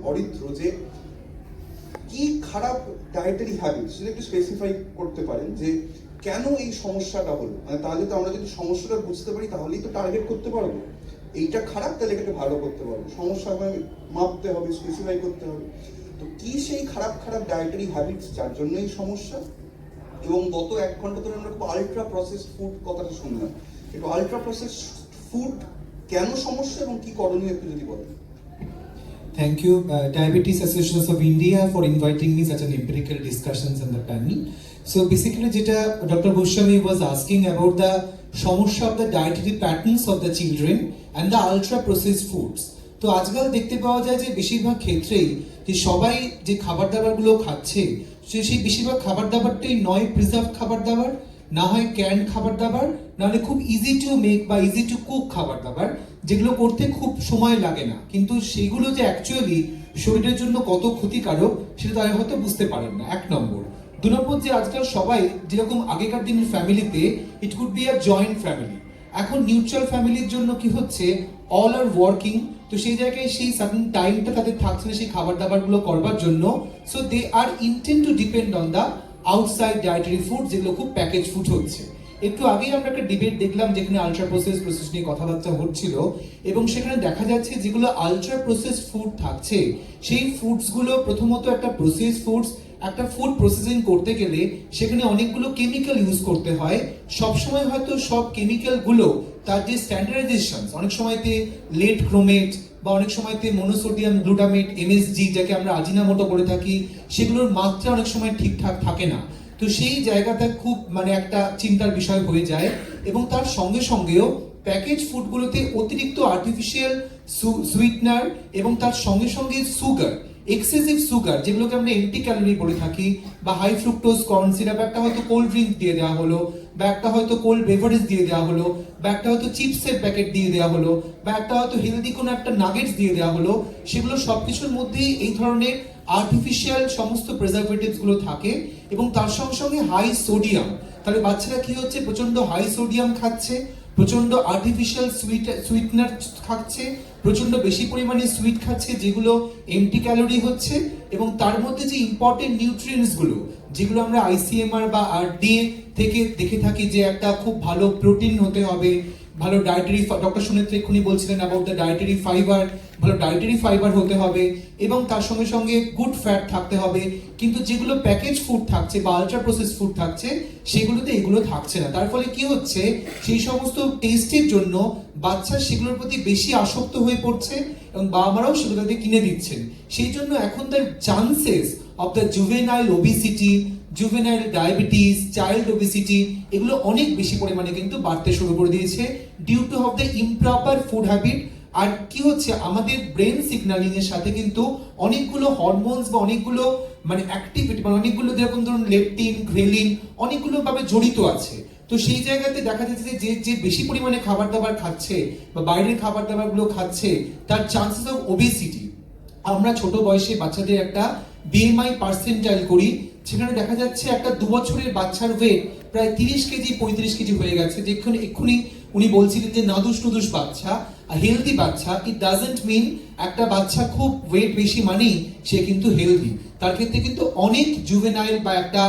অরিত্র যে কি খারাপ ডায়েটারি হ্যাবিট সেটা একটু স্পেসিফাই করতে পারেন যে কেন এই সমস্যাটা হলো, মানে তাহলে তো আমরা যদি সমস্যাটা বুঝতে পারি তাহলেই তো টার্গেট করতে পারবো। এইটা খারাপ, তাহলে এটাকে ভালো করতে পারবো। সমস্যা মাপতে হবে, স্পেসিফাই করতে হবে। তো কি সেই খারাপ খারাপ ডায়েটারি হ্যাবিটস যার জন্য এই সমস্যা? এবং গত 1 ঘন্টা ধরে আমরা খুব আলট্রা প্রসেসড ফুড কথাটা শুনলাম। একটু আলট্রা প্রসেসড ফুড কেন সমস্যা এবং কি করণীয় একটু যদি বলেন। Thank you, Diabetes Association of India, for inviting me such an empirical discussions in the panel. So basically, Jita, Dr. Goswami was asking about the সমস্যা of the dietary patterns of the children and the ultra processed foods. তো আজকাল দেখতে পাওয়া যায় যে বেশিরভাগ ক্ষেত্রেই যে সবাই যে খাবার দাবারগুলো খাচ্ছে সেই বেশিরভাগ খাবার দাবারটাই নয় প্রিজার্ভ খাবার দাবার, না হয় ক্যান্ড খাবার দাবার, নাহলে খুব ইজি টু মেক বা ইজি টু কুক খাবার দাবার, যেগুলো করতে খুব সময় লাগে না, কিন্তু সেগুলো যে অ্যাকচুয়ালি শরীরের জন্য কত ক্ষতিকারক সেটা তারা হয়তো বুঝতে পারেন না। 1 নম্বর। 2 নম্বর, যে আজকাল সবাই যেরকম আগেকার দিনের ফ্যামিলিতে it could be a joint family, এখন নিউট্রাল ফ্যামিলির জন্য কি হচ্ছে, অল আর ওয়ার্কিং, তো সেই জায়গায় সেই সার্টেন টাইমটা তাদের থাকছে না সেই খাবার দাবারগুলো করবার জন্য। So they are intend to depend on the outside dietary food, যেগুলো খুব প্যাকেজ ফুড হচ্ছে। একটু আগেই আমরা একটা ডিবেট দেখলাম যেখানে আলট্রা প্রসেস নিয়ে কথাবার্তা হচ্ছিল, এবং সেখানে দেখা যাচ্ছে যেগুলো আলট্রা প্রসেস ফুড থাকছে সেই ফুডসগুলো প্রথমত একটা প্রসেস ফুডস, একটা ফুড প্রসেসিং করতে গেলে সেখানে অনেকগুলো কেমিক্যাল ইউজ করতে হয়। সবসময় হয়তো সব কেমিক্যালগুলো তার যে স্ট্যান্ডার্ডাইজেশন, অনেক সময়তে লেট ক্রোমেট বা অনেক সময়তে মনোসোডিয়াম গ্লুটামেট এমএসজি, যাকে আমরা আজিনামোটো করে থাকি, সেগুলোর মাত্রা অনেক সময় ঠিকঠাক থাকে না। তো সেই জায়গাটা খুব একটা চিন্তার বিষয় হয়ে যায়। এবং তার সঙ্গে সঙ্গেও প্যাকেজ ফুডগুলোতে অতিরিক্ত আর্টিফিশিয়াল সুইটনার এবং তার সঙ্গে সঙ্গে সুগার, এক্সেসিভ সুগার, যেগুলোকে আমরা এন্টি ক্যালোরি বলে থাকি, বা হাই ফ্রুক্টোজ কর্ন সিরাপ, একটা হয়তো কোল্ড ড্রিঙ্ক দিয়ে দেওয়া হলো, বা একটা হয়তো কোল্ড বেভারেজ দিয়ে দেওয়া হলো, বা একটা হয়তো চিপসের প্যাকেট দিয়ে দেওয়া হলো, বা একটা হয়তো হেলদি কোনো একটা নাগেটস দিয়ে দেওয়া হলো, সেগুলো সবকিছুর মধ্যেই এই ধরনের আর্টিফিশিয়াল সমস্ত প্রিজারভেটিভস গুলো থাকে। এবং তার সঙ্গে সঙ্গে হাই সোডিয়াম, তাহলে বাচ্চারা কি হচ্ছে, প্রচন্ড হাই সোডিয়াম খাচ্ছে, প্রচন্ড আর্টিফিশিয়াল সুইটনার খাচ্ছে, প্রচন্ড বেশি পরিমাণে সুইট খাচ্ছে, যেগুলো এমটি ক্যালোরি হচ্ছে। এবং তার মধ্যে যে ইম্পর্টেন্ট নিউট্রিয়েন্টস গুলো, যেগুলো আমরা আইসিএমআর বা আরডিএ থেকে দেখে থাকি যে একটা খুব ভালো প্রোটিন হতে হবে, ভালো ডায়েটারি, ডক্টর সুনেত্রা এক্ষুনি বলছিলেন অ্যাবাউট দ্য ডায়েটারি ফাইবার, ভালো ডায়েটারি ফাইবার হতে হবে, এবং তার সঙ্গে সঙ্গে গুড ফ্যাট থাকতে হবে। কিন্তু যেগুলো প্যাকেজ ফুড থাকছে বা আলট্রা প্রসেস ফুড থাকছে সেগুলোতে এগুলো থাকছে না। তার ফলে কি হচ্ছে, সেই সমস্ত টেস্টের জন্য বাচ্চা সেগুলোর প্রতি বেশি আসক্ত হয়ে পড়ছে, এবং বাবা মারাও সেগুলোতে কিনে দিচ্ছেন। সেই জন্য এখন the chances of the juvenile obesity, juvenile diabetes, child obesity, এগুলো অনেক বেশি পরিমাণে কিন্তু বাড়তে শুরু করে দিয়েছে due to of the improper food habit. আর কি হচ্ছে, আমাদের ব্রেন সিগন্যালিং এর সাথে কিন্তু অনেকগুলো হরমোনস বা অনেকগুলো অ্যাক্টিভিটি, অনেকগুলো যেরকম ধরুন লেপটিন, গ্রেলিন, অনেকগুলো ভাবে জড়িত আছে। তো সেই জায়গাতে দেখা যাচ্ছে যে যে বেশি পরিমাণে খাবার দাবার খাচ্ছে বা বাইরের খাবার দাবার গুলো খাচ্ছে, তার চান্সেস অফ ওবেসিটি, আমরা ছোট বয়সে বাচ্চাদের একটা বিএমআই পার্সেন্টাইল করি, সেখানে দেখা যাচ্ছে একটা 2 বছরের বাচ্চার ওয়েট প্রায় 30 কেজি 35 কেজি হয়ে গেছে। যেখানে এক্ষুনি উনি বলছিলেন যে নাদুস নুদুস বাচ্চা, হেলদি বাচ্চা, ইট ডাজন্ট মিন একটা বাচ্চা খুব ওয়েট বেশি মানেই সে কিন্তু হেলদি। তার ক্ষেত্রে কিন্তু অনেক জুভেনাইল বা একটা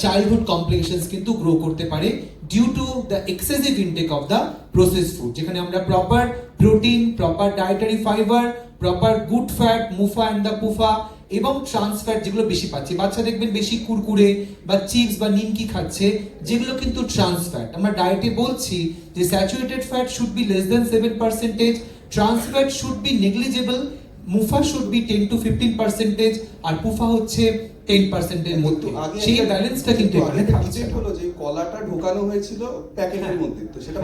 চাইল্ডহুড কমপ্লিকেশনস কিন্তু গ্রো করতে পারে due to the excessive intake of the processed food, যেখানে আমরা proper protein, proper dietary fibre, proper good fat, MUFA and the PUFA, এবং ট্রান্স ফ্যাট যেগুলো বেশি পাচ্ছি। বাচ্চা দেখবেন বেশি কুরকুরে বা চিপস বা নিমকি খাচ্ছে, যেগুলো কিন্তু ট্রান্স ফ্যাট। আমরা ডায়েটে বলছি যে saturated fat should be less than 7%, trans fat should be negligible, MUFA should be 10 to 15%, আর পুফা হচ্ছে 10% এর মধ্যে। সেই ব্যালেন্সটা কিন্তু এখানে থাকছে। হলো যে কলাটা ঢোকানো হয়েছিল প্যাকেটের মধ্যে, তো সেটা